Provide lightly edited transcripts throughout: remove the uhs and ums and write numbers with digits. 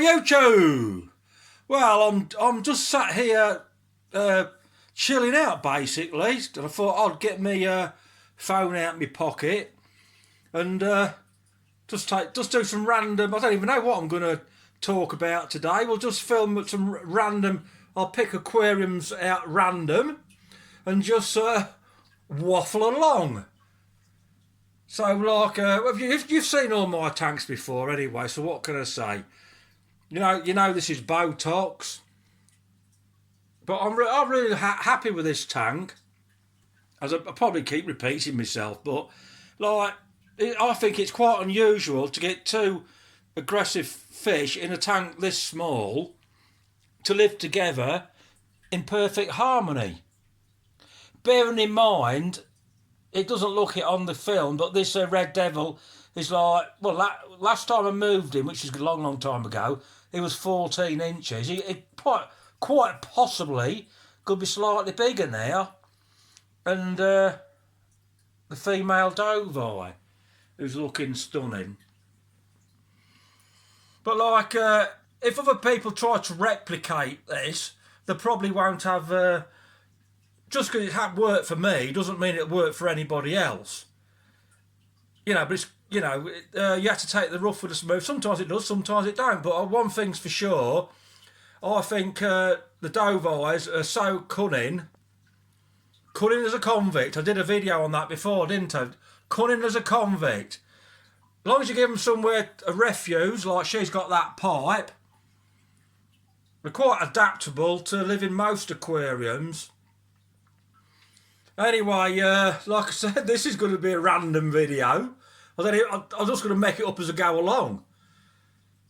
YouTube. Well, I'm just sat here chilling out basically, and I thought I'd get my phone out of my pocket and just do some random. I don't even know what I'm going to talk about today. We'll just film some random. I'll pick aquariums out random and just waffle along. So, like, you've seen all my tanks before anyway. So what can I say? You know this is Botox, but I'm really happy with this tank. As I probably keep repeating myself, but like I think it's quite unusual to get two aggressive fish in a tank this small to live together in perfect harmony. Bearing in mind, it doesn't look it on the film, but this Red Devil is like, well, last time I moved him, which is a long time ago, he was 14 inches. He quite possibly could be slightly bigger now. And the female Dovi, who's looking stunning. But like, if other people try to replicate this, they probably won't have... just because it had worked for me doesn't mean it worked for anybody else. But it's, you have to take the rough with the smooth. Sometimes it does, sometimes it don't. But one thing's for sure, I think the Dovis are so cunning. Cunning as a convict. I did a video on that before, didn't I? Cunning as a convict. As long as you give them somewhere, a refuge, like she's got that pipe, they're quite adaptable to live in most aquariums. Anyway, like I said, this is going to be a random video. I'm just going to make it up as I go along.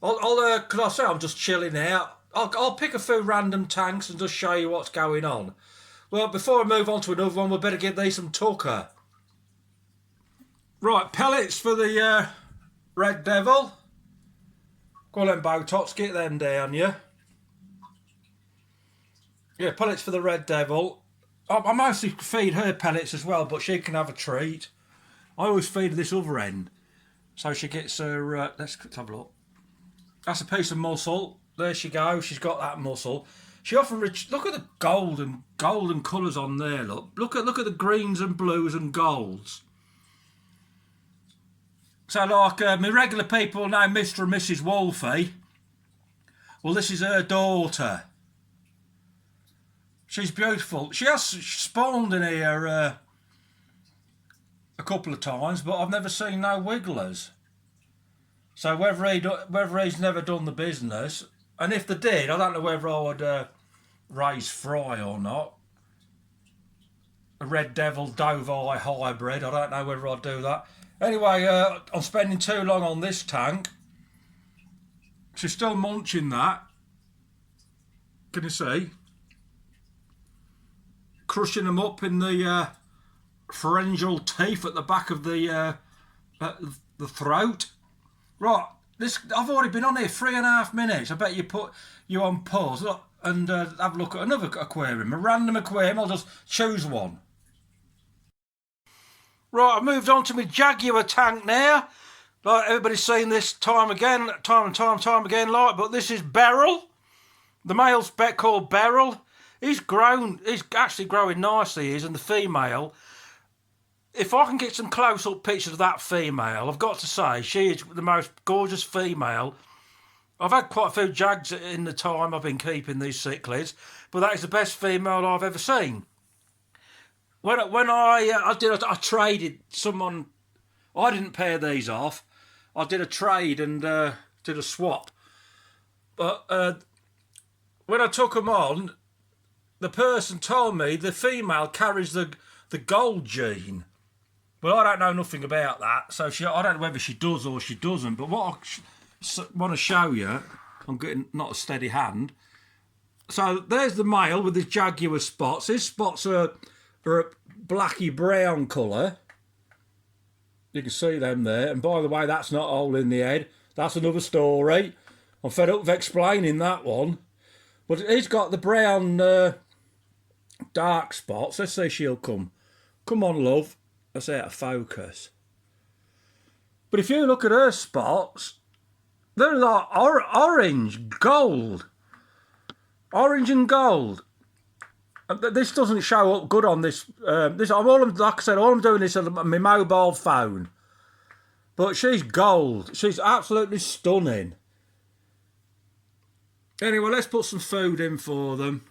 Can I say I'm just chilling out? I'll pick a few random tanks and just show you what's going on. Well, before I move on to another one, we better give these some tucker. Right, pellets for the Red Devil. Go on then, Botox, get them down, yeah? Yeah, pellets for the Red Devil. I mostly feed her pellets as well, but she can have a treat. I always feed this other end. So she gets her... let's have a look. That's a piece of muscle. There she goes. She's got that muscle. She often... Look at the golden colours on there, look at the greens and blues and golds. So, like, my regular people know Mr. and Mrs. Wolfie. Well, this is her daughter. She's beautiful. She has spawned in here a couple of times, but I've never seen no wigglers. So whether he's never done the business, and if they did, I don't know whether I would raise fry or not. A Red Devil Dovi hybrid. I don't know whether I'd do that. Anyway, I'm spending too long on this tank. She's still munching that. Can you see? Crushing them up in the pharyngeal teeth at the back of the throat. Right, I've already been on here 3.5 minutes. I bet you on pause. Look, and have a look at another aquarium, a random aquarium. I'll just choose one. Right, I've moved on to my Jaguar tank now. Like everybody's seen this time again, like, but this is Beryl. The male's called Beryl. He's actually growing nicely, and the female, if I can get some close-up pictures of that female, I've got to say, she is the most gorgeous female. I've had quite a few Jags in the time I've been keeping these cichlids, but that is the best female I've ever seen. When I traded someone, I didn't pair these off. I did a trade and did a swap. But when I took them on, the person told me the female carries the gold gene. Well, I don't know nothing about that, so I don't know whether she does or she doesn't. But what I want to show you, I'm getting not a steady hand. So there's the male with his Jaguar spots. His spots are a blacky brown colour. You can see them there. And by the way, that's not all in the head. That's another story. I'm fed up with explaining that one. But he's got the brown dark spots. Let's see if she'll come. Come on, love. That's out of focus. But if you look at her spots, They're like orange, gold. Orange and gold. This doesn't show up good on this. Like I said, all I'm doing is on my mobile phone. But she's gold. She's absolutely stunning. Anyway, let's put some food in for them.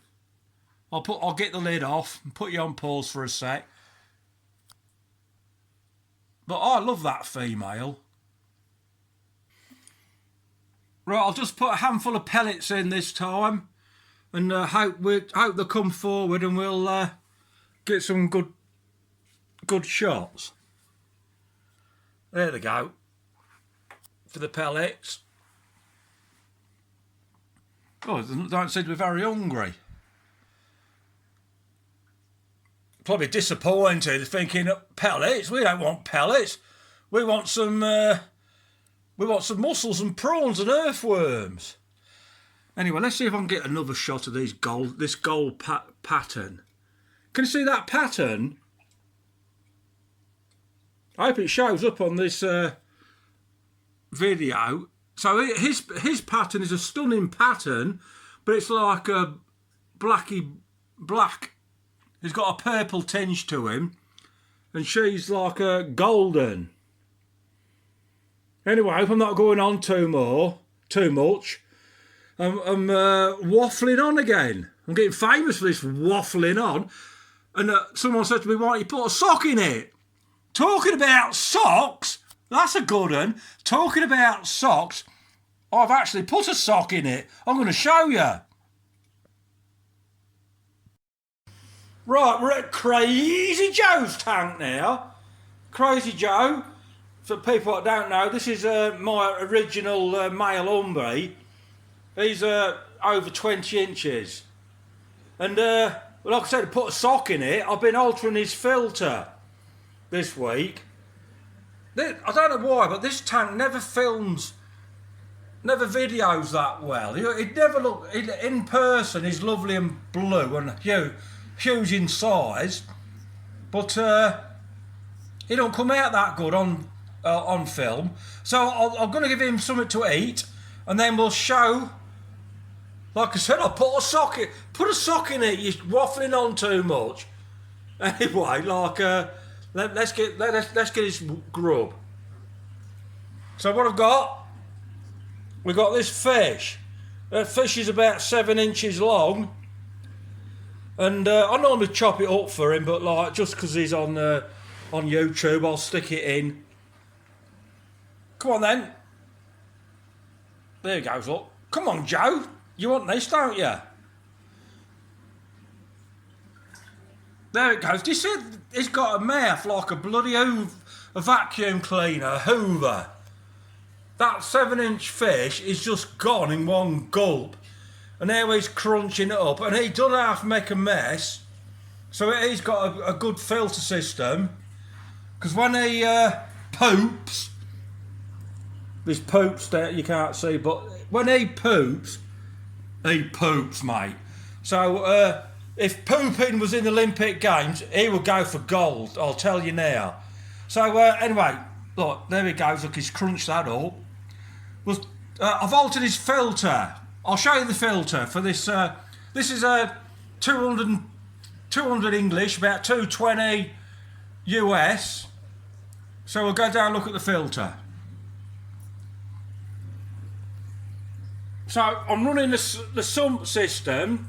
I'll get the lid off and put you on pause for a sec. But I love that female. Right, I'll just put a handful of pellets in this time, and hope they'll come forward, and we'll get some good shots. There they go. For the pellets. Oh, they don't seem to be very hungry. Probably disappointed, thinking pellets. We don't want pellets. We want some mussels and prawns and earthworms. Anyway, let's see if I can get another shot of this gold pattern. Can you see that pattern? I hope it shows up on this video. So his pattern is a stunning pattern, but it's like a black. He's got a purple tinge to him, and she's like a golden. Anyway, I hope I'm not going on too much. I'm waffling on again. I'm getting famous for this waffling on. And someone said to me, why don't you put a sock in it? Talking about socks, that's a good one. Talking about socks, I've actually put a sock in it. I'm going to show you. Right, we're at Crazy Joe's tank now. Crazy Joe, for people that don't know, this is my original male Humby. He's over 20 inches. And like I said, to put a sock in it, I've been altering his filter this week. I don't know why, but this tank never videos that well. He'd never look, in person he's lovely and blue and huge in size, but he don't come out that good on film. So I'm going to give him something to eat, and then we'll show. Like I said, I'll put a sock in it. You're waffling on too much. Anyway, let's get his grub. So what we've got this fish. That fish is about 7 inches long. And I normally chop it up for him, but just because he's on YouTube, I'll stick it in. Come on then. There he goes, look. Come on, Joe. You want this, don't you? There it goes. Do you see he's got a mouth like a bloody a vacuum cleaner, a hoover. That 7-inch fish is just gone in one gulp. And now he's crunching it up, and he doesn't have to make a mess. So he's got a good filter system. Because when he poops, this poops that you can't see, but when he poops, mate. So if pooping was in the Olympic Games, he would go for gold, I'll tell you now. So anyway, look, there he goes. Look, he's crunched that up. I've altered his filter. I'll show you the filter for this. This is a 200 English, about 220 US. So we'll go down and look at the filter. So I'm running the sump system.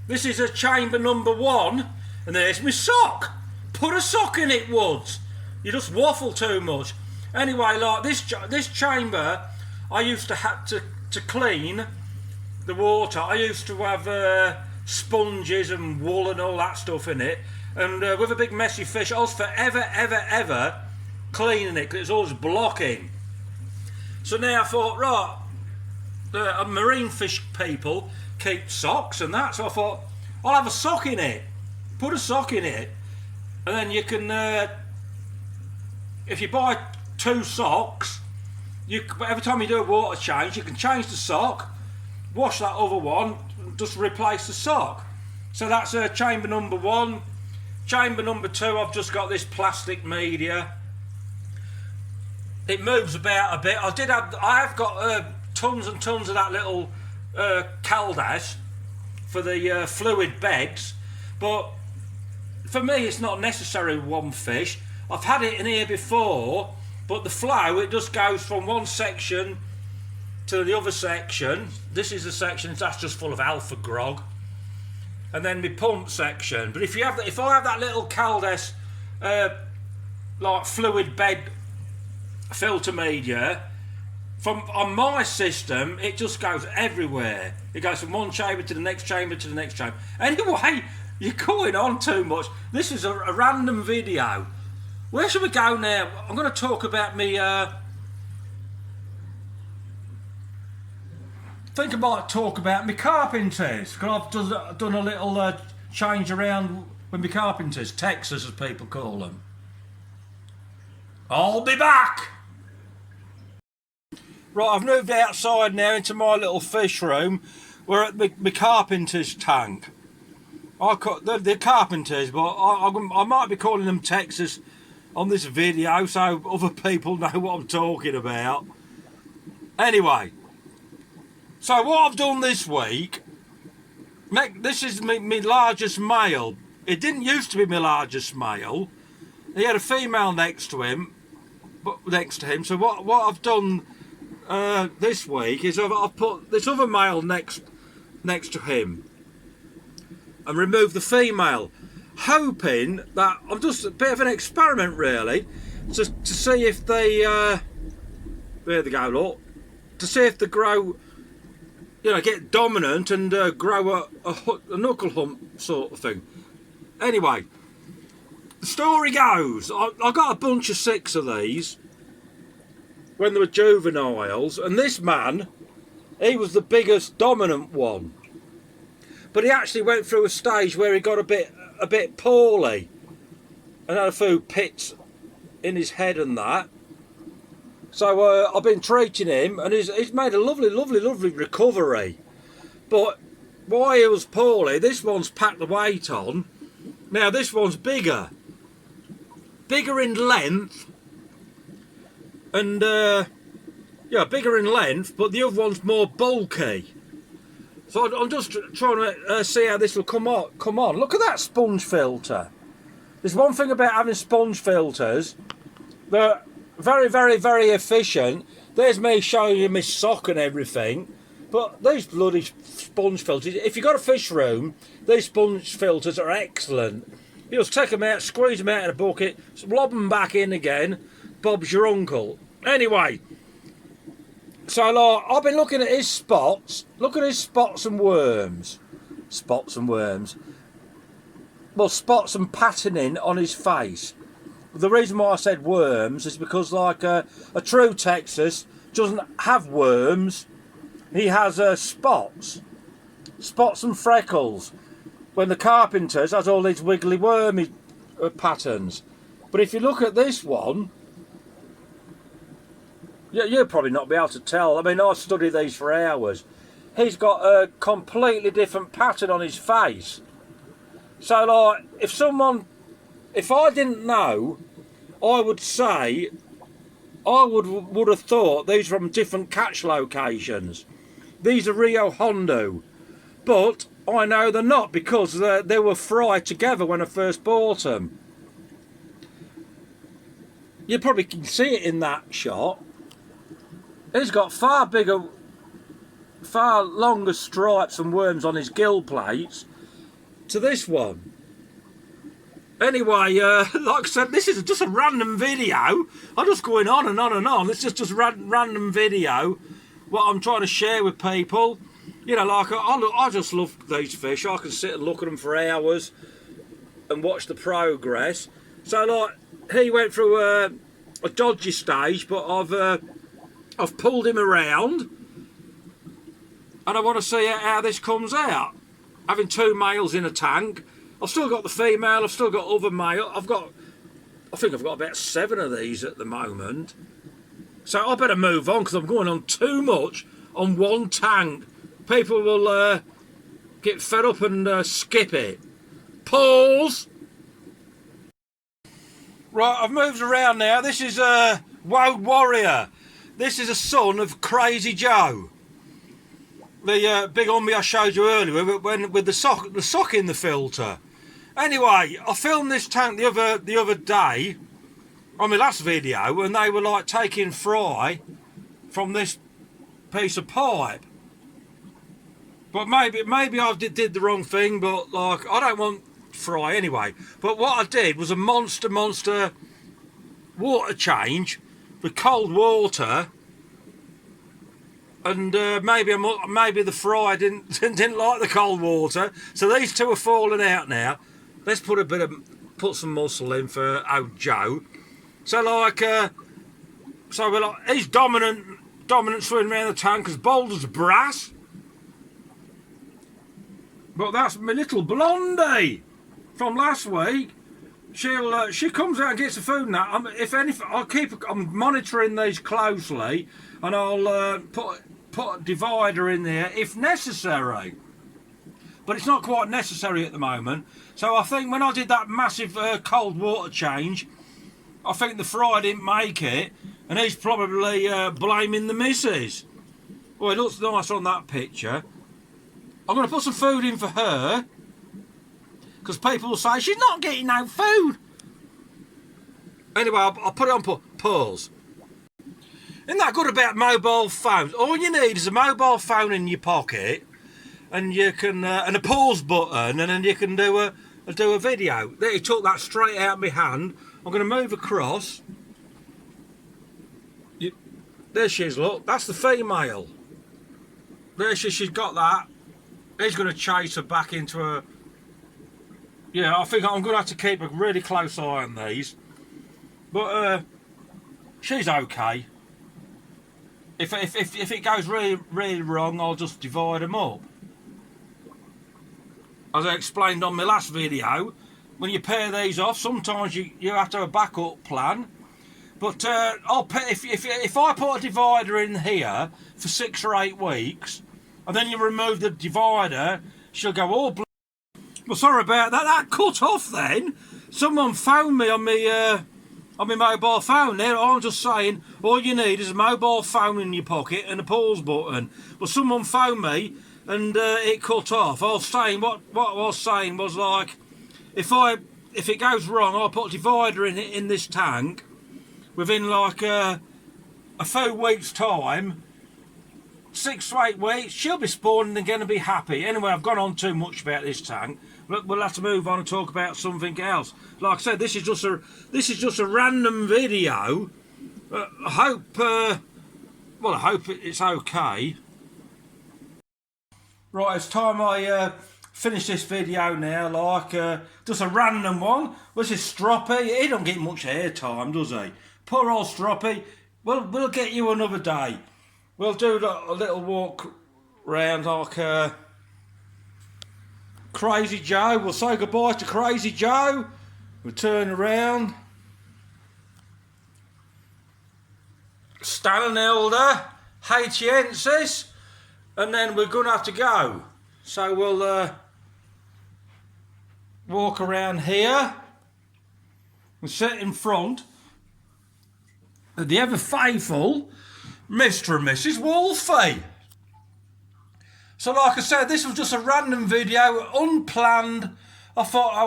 This is a chamber number 1, and there's my sock. Put a sock in it, Woods. You just waffle too much. Anyway, like this chamber, I used to have to clean the water. I used to have sponges and wool and all that stuff in it, and with a big messy fish, I was forever ever cleaning it because it's always blocking. So now I thought, right, marine fish people keep socks and that, so I thought I'll have a sock in it. Put a sock in it, and then you can if you buy 2 socks, every time you do a water change, you can change the sock, wash that other one, and just replace the sock. So that's chamber number 1. Chamber number 2, I've just got this plastic media. It moves about a bit. I have got tons and tons of that little caldas for the fluid beds, but for me it's not necessarily one fish. I've had it in here before, but the flow, it just goes from one section to the other section. This is the section that's just full of alpha grog, and then my pump section. But if I have that little caldas like fluid bed filter media, on my system, it just goes everywhere. It goes from one chamber to the next chamber to the next chamber. Anyway, you're going on too much. This is a random video. Where should we go now? I'm going to talk about me. I think I might talk about my carpenters, because I've done a little change around with my carpenters, Texas as people call them. I'll be back. Right, I've moved outside now into my little fish room. We're at my carpenter's tank. They're carpenters, but I might be calling them Texas on this video so other people know what I'm talking about. Anyway, so what I've done this week, this is my largest male. It didn't used to be my largest male. He had a female next to him. So what I've done this week is I've put this other male next to him and removed the female, hoping that I'm just a bit of an experiment really, to see if they there they go, look, to see if they grow, you know, get dominant and grow a knuckle hump sort of thing. Anyway, the story goes, I got a bunch of 6 of these when they were juveniles, and this man, he was the biggest dominant one, but he actually went through a stage where he got a bit poorly and had a few pits in his head and that. So I've been treating him, and he's made a lovely recovery. But while he was poorly, this one's packed the weight on. Now this one's bigger in length, and yeah, bigger in length, but the other one's more bulky. So I'm just trying to see how this will come on. Look at that sponge filter. There's one thing about having sponge filters, they're very efficient. There's me showing you my sock and everything, but these bloody sponge filters, if you've got a fish room, these sponge filters are excellent. You just take them out, squeeze them out in a bucket, lob them back in again. Bob's your uncle. Anyway, so like, I've been looking at his spots. Look at his spots and worms. Well, spots and patterning on his face. The reason why I said worms is because, like, a true Texas doesn't have worms. He has spots and freckles. When the Carpenters has all these wiggly wormy patterns. But if you look at this one, you'll probably not be able to tell. I mean, I studied these for hours. He's got a completely different pattern on his face. So, like, if I didn't know, I would say, I would have thought these were from different catch locations. These are Rio Hondo. But I know they're not, because they were fried together when I first bought them. You probably can see it in that shot. He's got far longer stripes and worms on his gill plates to this one. Anyway, like I said, this is just a random video. I'm just going on and on and on. It's just a random video, what I'm trying to share with people. You know, like, I just love these fish. I can sit and look at them for hours and watch the progress. So, like, he went through a dodgy stage, but I've pulled him around, and I want to see how this comes out. Having 2 males in a tank. I've still got the female, I've still got other male. I think I've got about 7 of these at the moment. So I better move on, because I'm going on too much on one tank. People will get fed up and skip it. Pause. Right, I've moved around now. This is Woad Warrior. This is a son of Crazy Joe, the big Humvee I showed you earlier with the sock in the filter. Anyway, I filmed this tank the other day on my last video, and they were like taking fry from this piece of pipe. But maybe I did the wrong thing, but like, I don't want fry anyway. But what I did was a monster water change with cold water, and maybe the fry didn't like the cold water, so these two are falling out now. Let's put some muscle in for old Joe. So like, so we're like, he's dominant swimming around the tank as bold as brass. But that's my little blondie from last week. She comes out and gets the food and that. If anything, I'm monitoring these closely, and I'll put a divider in there if necessary. But it's not quite necessary at the moment. So I think when I did that massive cold water change, I think the fry didn't make it, and he's probably blaming the missus. Well, it looks nice on that picture. I'm going to put some food in for her, because people will say she's not getting no food. Anyway, I'll put it on pause. Isn't that good about mobile phones? All you need is a mobile phone in your pocket, and you can and a pause button, and then you can do a video. There, he took that straight out of my hand. I'm going to move across. There she is. Look, that's the female. There she's got that. He's going to chase her back into her. Yeah, I think I'm going to have to keep a really close eye on these. But she's okay. If it goes really wrong, I'll just divide them up. As I explained on my last video, when you pair these off, sometimes you have to have a backup plan. But if I put a divider in here for 6 or 8 weeks, and then you remove the divider, she'll go all blue. Well, sorry about that. That cut off then. Someone phoned me on my mobile phone there. I'm just saying, all you need is a mobile phone in your pocket and a pause button. Well, someone phoned me and it cut off. I was saying, what I was saying was like, if it goes wrong, I'll put a divider in this tank within like a few weeks' time. 6 to 8 weeks, she'll be spawning and going to be happy. Anyway, I've gone on too much about this tank. We'll have to move on and talk about something else. Like I said, this is just a random video. I hope it's okay. Right, it's time I finish this video now. Like just a random one. This is Stroppy. He don't get much airtime, does he? Poor old Stroppy. We'll get you another day. We'll do a little walk round like Crazy Joe. We'll say goodbye to Crazy Joe. We'll turn around. Stanelda, Haitiensis, and then we're going to have to go. So we'll walk around here. We'll sit in front of the ever faithful Mr. and Mrs. Wolfie. So like I said, this was just a random video, unplanned. I thought I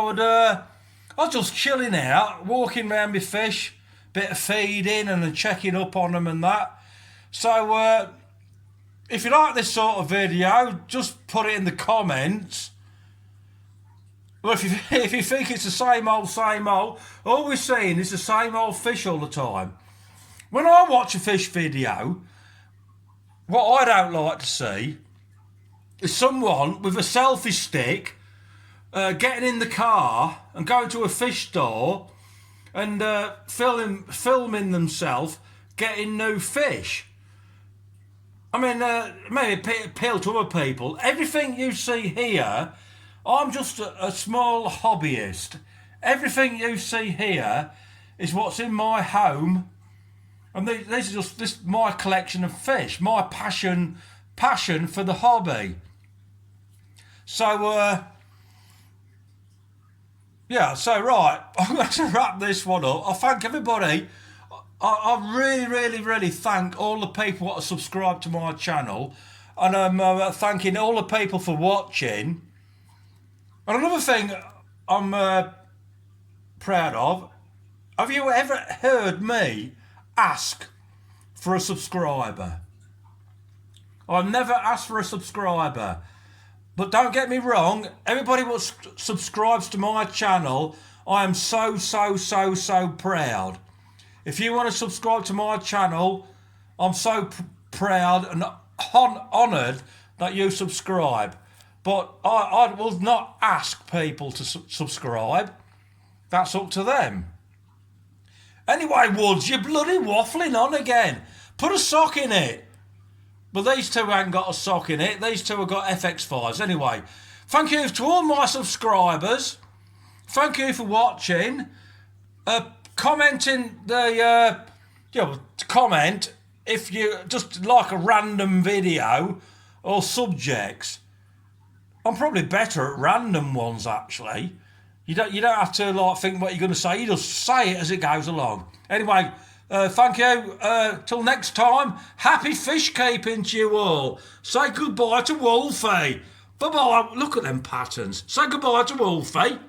was just chilling out, walking around with fish, bit of feeding and then checking up on them and that. So if you like this sort of video, just put it in the comments. Well, if you think it's the same old, all we're seeing is the same old fish all the time. When I watch a fish video, what I don't like to see is someone with a selfie stick getting in the car and going to a fish store and filming themselves getting new fish. I mean, maybe appeal to other people. Everything you see here, I'm just a small hobbyist. Everything you see here is what's in my home. And this is just my collection of fish, my passion for the hobby. So, yeah, so right, I'm going to wrap this one up. I thank everybody. I really thank all the people that are subscribed to my channel, and I'm thanking all the people for watching. And another thing I'm proud of, have you ever heard me ask for a subscriber? I've never asked for a subscriber. But don't get me wrong, everybody who subscribes to my channel, I am so proud. If you want to subscribe to my channel, I'm so proud and honoured that you subscribe. But I will not ask people to subscribe. That's up to them. Anyway, Woods, you're bloody waffling on again. Put a sock in it. But these two haven't got a sock in it. These two have got FX5s. Anyway, thank you to all my subscribers. Thank you for watching. Commenting the... comment if you just like a random video or subjects. I'm probably better at random ones, actually. You don't have to like think what you're going to say. You just say it as it goes along. Anyway, thank you. Till next time, happy fish keeping to you all. Say goodbye to Wolfie. Bye-bye. Look at them patterns. Say goodbye to Wolfie.